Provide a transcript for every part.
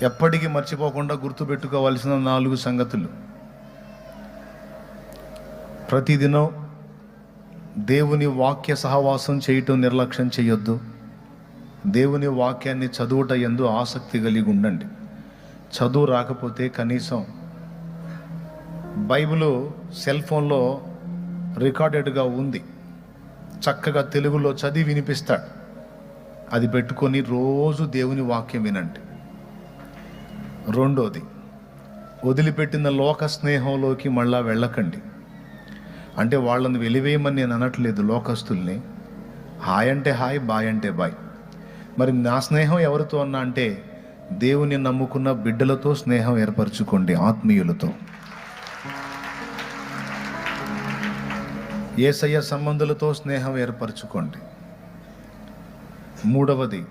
ఎప్పటికీ మర్చిపోకుండా గుర్తుపెట్టుకోవాల్సిన 4 సంగతులు. ప్రతిదినం దేవుని వాక్య సహవాసం చేయటం నిర్లక్ష్యం చేయొద్దు. దేవుని వాక్యాన్ని చదువుట యందు ఆసక్తి కలిగి ఉండండి. చదువు రాకపోతే కనీసం బైబిలు సెల్ ఫోన్లో రికార్డెడ్గా ఉంది, చక్కగా తెలుగులో చదివి వినిపిస్తాడు. అది పెట్టుకొని రోజు దేవుని వాక్యం వినండి. రెండోది, వదిలిపెట్టిన లోక స్నేహంలోకి మళ్ళా వెళ్ళకండి. అంటే వాళ్ళని వెలివేయమని నేను అనట్లేదు, లోకస్తుల్ని. హాయ్ అంటే హాయ్, బాయ్ అంటే బాయ్. మరి నా స్నేహం ఎవరితో అన్నా అంటే దేవుని నమ్ముకున్న బిడ్డలతో స్నేహం ఏర్పరచుకోండి, ఆత్మీయులతో. యేసయ్య సంబంధులతో స్నేహం ఏర్పరచుకోండి. మూడవది,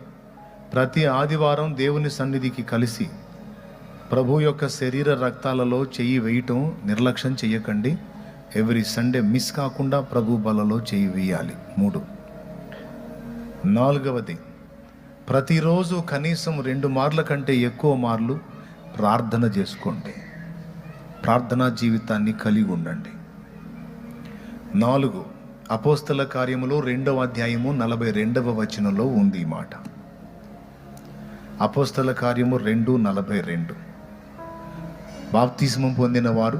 ప్రతి ఆదివారం దేవుని సన్నిధికి కలిసి ప్రభు యొక్క శరీర రక్తాలలో చెయ్యి వేయటం నిర్లక్ష్యం చెయ్యకండి. ఎవ్రీ సండే మిస్ కాకుండా ప్రభు బలలో చెయ్యి వేయాలి. 3. నాలుగవది, ప్రతిరోజు కనీసం 2 మార్ల కంటే ఎక్కువ మార్లు ప్రార్థన చేసుకోండి. ప్రార్థనా జీవితాన్ని కలిగి ఉండండి. 4. అపోస్తల కార్యములో 2వ అధ్యాయము 42వ వచనంలో ఉంది ఈ మాట. అపోస్తల కార్యము 2:42. బాప్తిస్మం పొందిన వారు,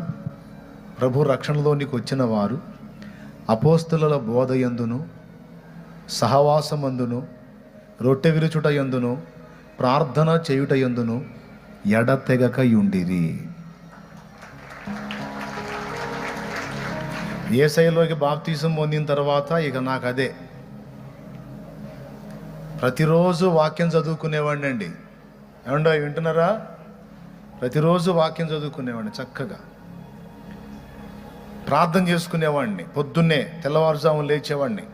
ప్రభు రక్షణలోనికి వచ్చిన వారు అపోస్తలుల బోధ యందును, సహవాసమందును, రొట్టె విరుచుట యందును, ప్రార్థన చేయుట యందును ఎడతెగక యుండిరి. యేసయ్యలోకి బాప్తిసం పొందిన తర్వాత ఇక నాకు అదే, ప్రతిరోజు వాక్యం చదువుకునేవాడిని అండి. ఏమండో వింటున్నారా? ప్రతిరోజు వాక్యం చదువుకునేవాడిని, చక్కగా ప్రార్థన చేసుకునేవాడిని. పొద్దున్నే తెల్లవారుజామున లేచేవాడిని,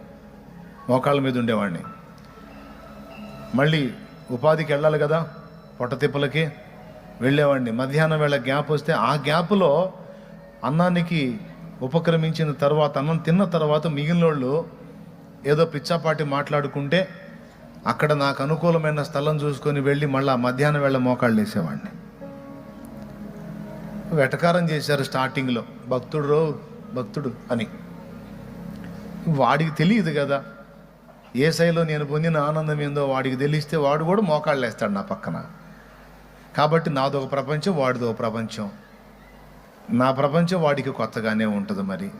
మోకాళ్ళ మీద ఉండేవాడిని. మళ్ళీ ఉపాధికి వెళ్ళాలి కదా, పొట్టతిప్పలకి వెళ్ళేవాడిని. మధ్యాహ్నం వేళ గ్యాప్ వస్తే ఆ గ్యాప్లో అన్నానికి ఉపక్రమించిన తర్వాత, అన్నం తిన్న తర్వాత మిగిలిన వాళ్ళు ఏదో పిచ్చాపాటి మాట్లాడుకుంటే అక్కడ నాకు అనుకూలమైన స్థలం చూసుకొని వెళ్ళి మళ్ళీ మధ్యాహ్నం వేళ మోకాళ్ళు వేసేవాడిని. వెటకారం చేశారు స్టార్టింగ్లో, భక్తుడు అని. వాడికి తెలియదు కదా యేసయ్యలో నేను పొందిన ఆనందం ఏందో. వాడికి తెలిస్తే వాడు కూడా మోకాళ్ళు వేస్తాడు నా పక్కన. కాబట్టి నాదొక ప్రపంచం, వాడిదో ప్రపంచం. నా ప్రపంచం వాడికి కొత్తగానే ఉంటుంది. మరి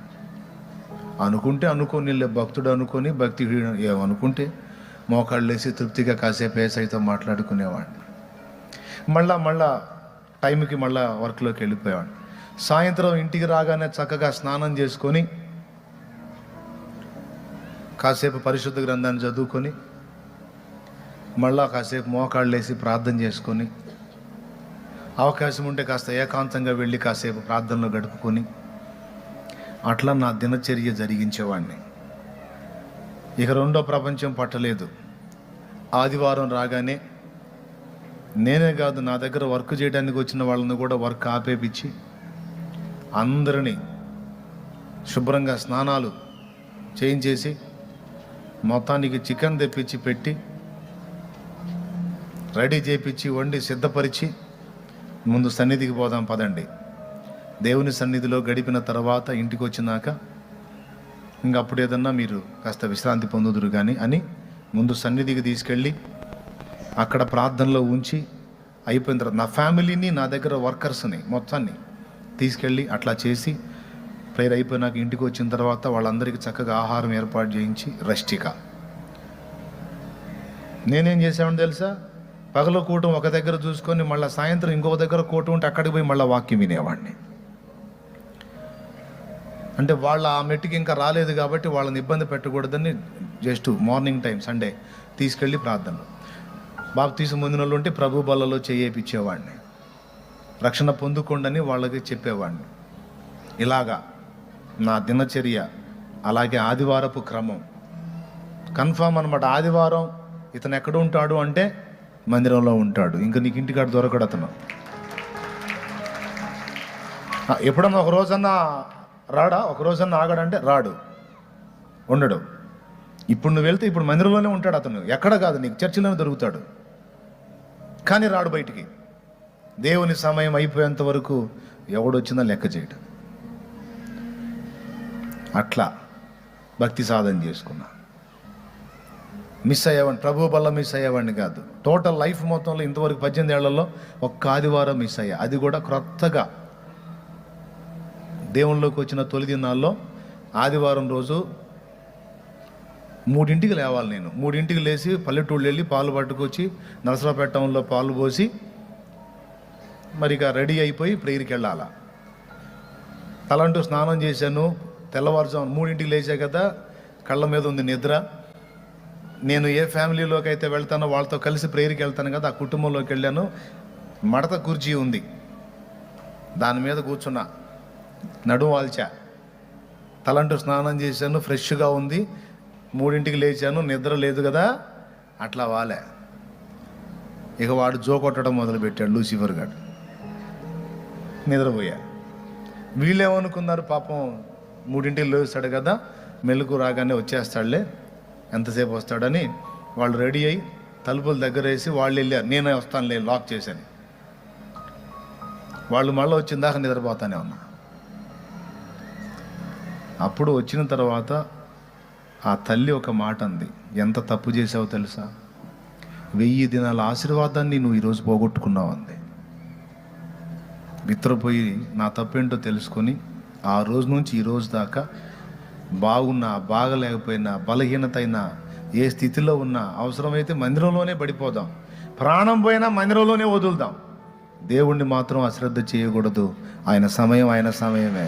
అనుకొని భక్తుడు అనుకొని భక్తి ఏమనుకుంటే మోకాళ్ళు వేసి తృప్తిగా కాసేపు యేసయ్యతో మాట్లాడుకునేవాడిని. మళ్ళా టైంకి మళ్ళా వర్క్లోకి వెళ్ళిపోయేవాడిని. సాయంత్రం ఇంటికి రాగానే చక్కగా స్నానం చేసుకొని కాసేపు పరిశుద్ధ గ్రంథాన్ని చదువుకొని మళ్ళా కాసేపు మోకాళ్ళు వేసి ప్రార్థన చేసుకొని, అవకాశం ఉంటే కాస్త ఏకాంతంగా వెళ్ళి కాసేపు ప్రార్థనలో గడుపుకొని అట్లా నా దినచర్య జరిగించేవాడిని. ఇక రెండో ప్రపంచం పట్టలేదు. ఆదివారం రాగానే నేనే కాదు, నా దగ్గర వర్క్ చేయడానికి వచ్చిన వాళ్ళని కూడా వర్క్ ఆపేపించి అందరినీ శుభ్రంగా స్నానాలు చేయించేసి మొత్తానికి చికెన్ తెప్పించి పెట్టి రెడీ చేయించి వండి సిద్ధపరిచి ముందు సన్నిధికి పోదాం పదండి. దేవుని సన్నిధిలో గడిపిన తర్వాత ఇంటికి వచ్చినాక ఇంకప్పుడు ఏదన్నా మీరు కాస్త విశ్రాంతి పొందుదురు కానీ అని ముందు సన్నిధికి తీసుకెళ్ళి అక్కడ ప్రార్థనలో ఉంచి అయిపోయిన తర్వాత నా ఫ్యామిలీని, నా దగ్గర వర్కర్స్ని మొత్తాన్ని తీసుకెళ్ళి అట్లా చేసి ప్రేయర్ అయిపోయినాక ఇంటికి వచ్చిన తర్వాత వాళ్ళందరికీ చక్కగా ఆహారం ఏర్పాటు చేయించి రెస్టిగా. నేనేం చేసామని తెలుసా? పగల కూటం ఒక దగ్గర చూసుకొని మళ్ళీ సాయంత్రం ఇంకొక దగ్గర కూటం ఉంటే అక్కడికి పోయి మళ్ళీ వాక్యం వినేవాడిని. అంటే వాళ్ళ ఆ మెట్టుకి ఇంకా రాలేదు కాబట్టి వాళ్ళని ఇబ్బంది పెట్టకూడదని జస్ట్ మార్నింగ్ టైం సండే తీసుకెళ్ళి ప్రార్థనలు. బాప్తిసం పొందిన వాళ్ళు ఉంటే ప్రభు బలలో చేయించేవాడిని. రక్షణ పొందుకోండని వాళ్ళకి చెప్పేవాడిని. ఇలాగా నా దినచర్య. అలాగే ఆదివారపు క్రమం కన్ఫామ్ అనమాట. ఆదివారం ఇతను ఎక్కడ ఉంటాడు అంటే మందిరంలో ఉంటాడు. ఇంకా నీకు ఇంటికాడ దొరకడు అతను. ఎప్పుడన్నా ఒక రోజన్నా రాడా? ఒక రోజన్నా ఆగాడంటే రాడు, ఉండడు. ఇప్పుడు నువ్వు వెళ్తే ఇప్పుడు మందిరంలోనే ఉంటాడు అతను. ఎక్కడ కాదు, నీకు చర్చిలోనే దొరుకుతాడు, కానీ రాడు బయటికి. దేవుని సమయం అయిపోయేంత వరకు ఎవడొచ్చినా లెక్క చేయడం. అట్లా భక్తి సాధన చేసుకున్నా. మిస్ అయ్యేవాడిని, ప్రభు వల్ల మిస్ అయ్యేవాడిని కాదు. టోటల్ లైఫ్ మొత్తంలో ఇంతవరకు 18 ఏళ్లలో ఒక్క ఆదివారం మిస్ అయ్యా. అది కూడా క్రొత్తగా దేవుళ్ళలోకి వచ్చిన తొలి దినాల్లో ఆదివారం రోజు 3ంటికి లేవాలి. నేను 3ంటికి లేచి పల్లెటూళ్ళు వెళ్ళి పాలు పట్టుకొచ్చి నరసరావుపేట టౌన్లో పాలు పోసి మరి ఇక రెడీ అయిపోయి ప్రేయర్కి వెళ్ళాలా. తలంటూ స్నానం చేశాను. తెల్లవారుజాము 3ంటికి లేచా కదా, కళ్ళ మీద ఉంది నిద్ర. నేను ఏ ఫ్యామిలీలోకి అయితే వెళ్తానో వాళ్ళతో కలిసి ప్రేయర్కి వెళ్తాను కదా, ఆ కుటుంబంలోకి వెళ్ళాను. మడత కుర్చీ ఉంది, దాని మీద కూర్చున్నా, నడుము వాల్చా, తలంటూ స్నానం చేశాను, ఫ్రెష్గా ఉంది. 3ంటికి లేచాను, నిద్ర లేదు కదా, అట్లా వాలే. ఇక వాడు జోకొట్టడం మొదలుపెట్టాడు, లూసిఫర్ గాడు. నిద్రపోయా. వీళ్ళేమనుకున్నారు, పాపం 3ంటికి లేస్తాడు కదా, మెలకు రాగానే వచ్చేస్తాడులే, ఎంతసేపు వస్తాడని వాళ్ళు రెడీ అయ్యి తలుపుల దగ్గర వేసి వాళ్ళు వెళ్ళారు. నేనే వస్తానులే, లాక్ చేశాను. వాళ్ళు మళ్ళీ వచ్చిన దాకా నిద్రపోతానే ఉన్నా. అప్పుడు వచ్చిన తర్వాత ఆ తల్లి ఒక మాట అంది, ఎంత తప్పు చేసావో తెలుసా, 1000 దినాల ఆశీర్వాదాన్ని నువ్వు ఈరోజు పోగొట్టుకున్నావు అంది. విత్రపోయి నా తప్పేంటో తెలుసుకొని ఆ రోజు నుంచి ఈ రోజు దాకా బాగున్నా బాగలేకపోయినా బలహీనత అయినా ఏ స్థితిలో ఉన్నా అవసరమైతే మందిరంలోనే పడిపోదాం, ప్రాణం పోయినా మందిరంలోనే వదులుదాం. దేవుణ్ణి మాత్రం అశ్రద్ధ చేయకూడదు. ఆయన సమయమే.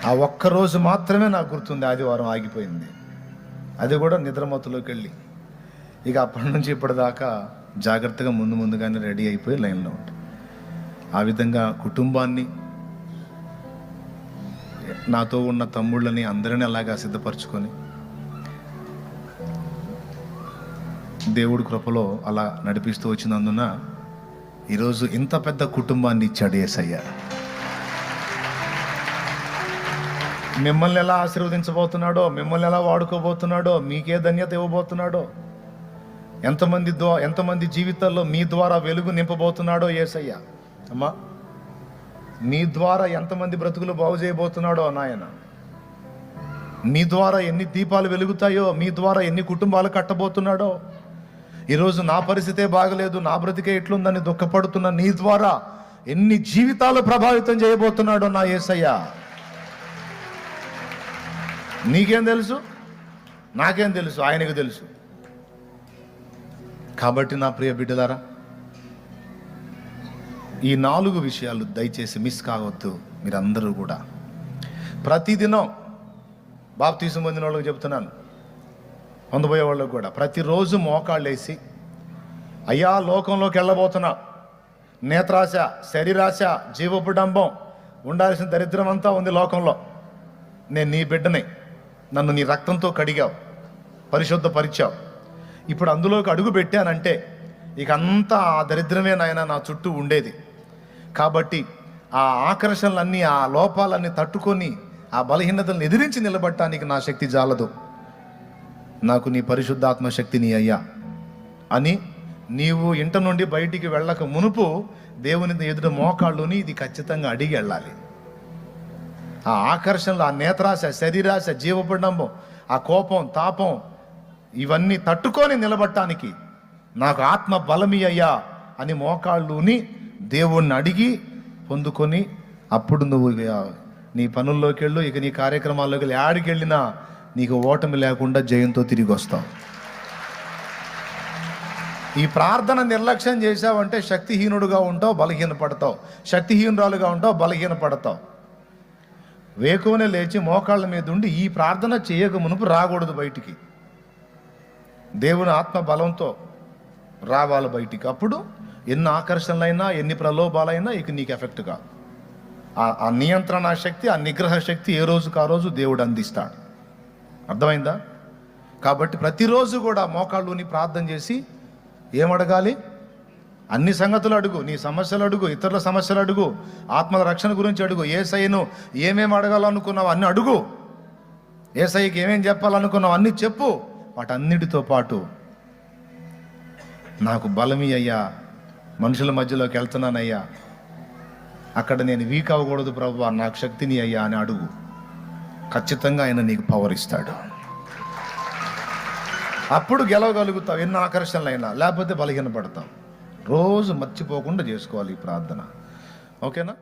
ఆ ఒక్కరోజు మాత్రమే నాకు గుర్తుంది, ఆదివారం ఆగిపోయింది. అది కూడా నిద్రమత్తులోకి వెళ్ళి. ఇక అప్పటి నుంచి ఇప్పటిదాకా జాగ్రత్తగా ముందుగానే రెడీ అయిపోయి లైన్లో ఉంటాం. ఆ విధంగా కుటుంబాన్ని, నాతో ఉన్న తమ్ముళ్ళని అందరినీ అలాగా సిద్ధపరచుకొని దేవుడి కృపలో అలా నడిపిస్తూ వచ్చినందున ఈరోజు ఇంత పెద్ద కుటుంబాన్ని ఇచ్చాడు యేసయ్య. మిమ్మల్ని ఎలా ఆశీర్వదించబోతున్నాడో, మిమ్మల్ని ఎలా వాడుకోబోతున్నాడో, మీకే ధన్యత ఇవ్వబోతున్నాడో, ఎంతమంది జీవితాల్లో మీ ద్వారా వెలుగు నింపబోతున్నాడో యేసయ్య. అమ్మా, నీ ద్వారా ఎంతమంది బ్రతుకులు బాగు చేయబోతున్నాడో నాయన. మీ ద్వారా ఎన్ని దీపాలు వెలుగుతాయో, మీ ద్వారా ఎన్ని కుటుంబాలు కట్టబోతున్నాడో. ఈరోజు నా పరిస్థితే బాగలేదు, నా బ్రతికే ఎట్లుందని దుఃఖపడుతున్న నీ ద్వారా ఎన్ని జీవితాలు ప్రభావితం చేయబోతున్నాడో నా యేసయ్య. నీకేం తెలుసు, నాకేం తెలుసు, ఆయనకు తెలుసు. కాబట్టి నా ప్రియ బిడ్డలారా, ఈ 4 విషయాలు దయచేసి మిస్ కావద్దు. మీరందరూ కూడా ప్రతిదినం బాప్తీసం పొందిన వాళ్ళకి చెప్తున్నాను, పొందబోయే వాళ్ళకి కూడా ప్రతిరోజు మోకాళ్ళు వేసి, అయ్యా లోకంలోకి వెళ్ళబోతున్నా, నేత్రాశ, శరీరాశ, జీవపుడంబం, ఉండాల్సిన దరిద్రం అంతా ఉంది లోకంలో. నేను నీ బిడ్డని, నన్ను నీ రక్తంతో కడిగావు, పరిశుద్ధపరిచావు. ఇప్పుడు అందులోకి అడుగు పెట్టానంటే ఇక అంతా ఆ దరిద్రమే నాయన నా చుట్టూ ఉండేది. కాబట్టి ఆ ఆకర్షణలన్నీ, ఆ లోపాలన్నీ తట్టుకొని ఆ బలహీనతలను ఎదిరించి నిలబడటానికి నా శక్తి జాలదు. నాకు నీ పరిశుద్ధాత్మ శక్తిని అయ్యా అని నీవు ఇంట నుండి బయటికి వెళ్ళక మునుపు దేవుని ఎదుట మోకాళ్ళుని ఇది ఖచ్చితంగా అడిగి వెళ్ళాలి. ఆ ఆకర్షణలు, ఆ నేత్రాశ, శరీరాశ, జీవపుడంబం, ఆ కోపం, తాపం, ఇవన్నీ తట్టుకొని నిలబడటానికి నాకు ఆత్మ బలమి అయ్యా అని మోకాళ్ళుని దేవుణ్ణి అడిగి పొందుకొని, అప్పుడు నువ్వు నీ పనుల్లోకి వెళ్ళు. ఇక నీ కార్యక్రమాల్లోకి వెళ్ళి ఆడికి వెళ్ళినా నీకు ఓటమి లేకుండా జయంతో తిరిగి వస్తావు. ఈ ప్రార్థన నిర్లక్ష్యం చేసావంటే శక్తిహీనుడుగా ఉంటావు, బలహీనపడతావు. శక్తిహీనురాలుగా ఉంటావు, బలహీనపడతావు. వేకువనే లేచి మోకాళ్ళ మీద ఉండి ఈ ప్రార్థన చేయక మునుపు రాకూడదు బయటికి. దేవుని ఆత్మ బలంతో రావాలి బయటికి. అప్పుడు ఎన్ని ఆకర్షణలైనా, ఎన్ని ప్రలోభాలైనా ఇక నీకు ఎఫెక్ట్ కాదు. ఆ నియంత్రణ శక్తి, ఆ నిగ్రహ శక్తి ఏ రోజుకు ఆ రోజు దేవుడు అందిస్తాడు. అర్థమైందా? కాబట్టి ప్రతిరోజు కూడా మోకాళ్ళుని ప్రార్థన చేసి ఏమడగాలి? అన్ని సంగతులు అడుగు. నీ సమస్యలు అడుగు, ఇతరుల సమస్యలు అడుగు, ఆత్మల రక్షణ గురించి అడుగు. యేసయ్యను ఏమేమి అడగాలనుకున్నావు అన్నీ అడుగు. యేసయ్యకి ఏమేమి చెప్పాలనుకున్నావు అన్నీ చెప్పు. వాటన్నిటితో పాటు నాకు బలమి అయ్యా, మనుషుల మధ్యలోకి వెళ్తున్నానయ్యా, అక్కడ నేను వీక్ అవ్వకూడదు ప్రభువా, నాకు శక్తిని అయ్యా అని అడుగు. ఖచ్చితంగా ఆయన నీకు పవర్ ఇస్తాడు. అప్పుడు గెలవగలుగుతావు ఎన్ని ఆకర్షణలైనా, లేకపోతే బలహీనపడతాం. రోజు మర్చిపోకుండా చేసుకోవాలి ఈ ప్రార్థన. ఓకేనా?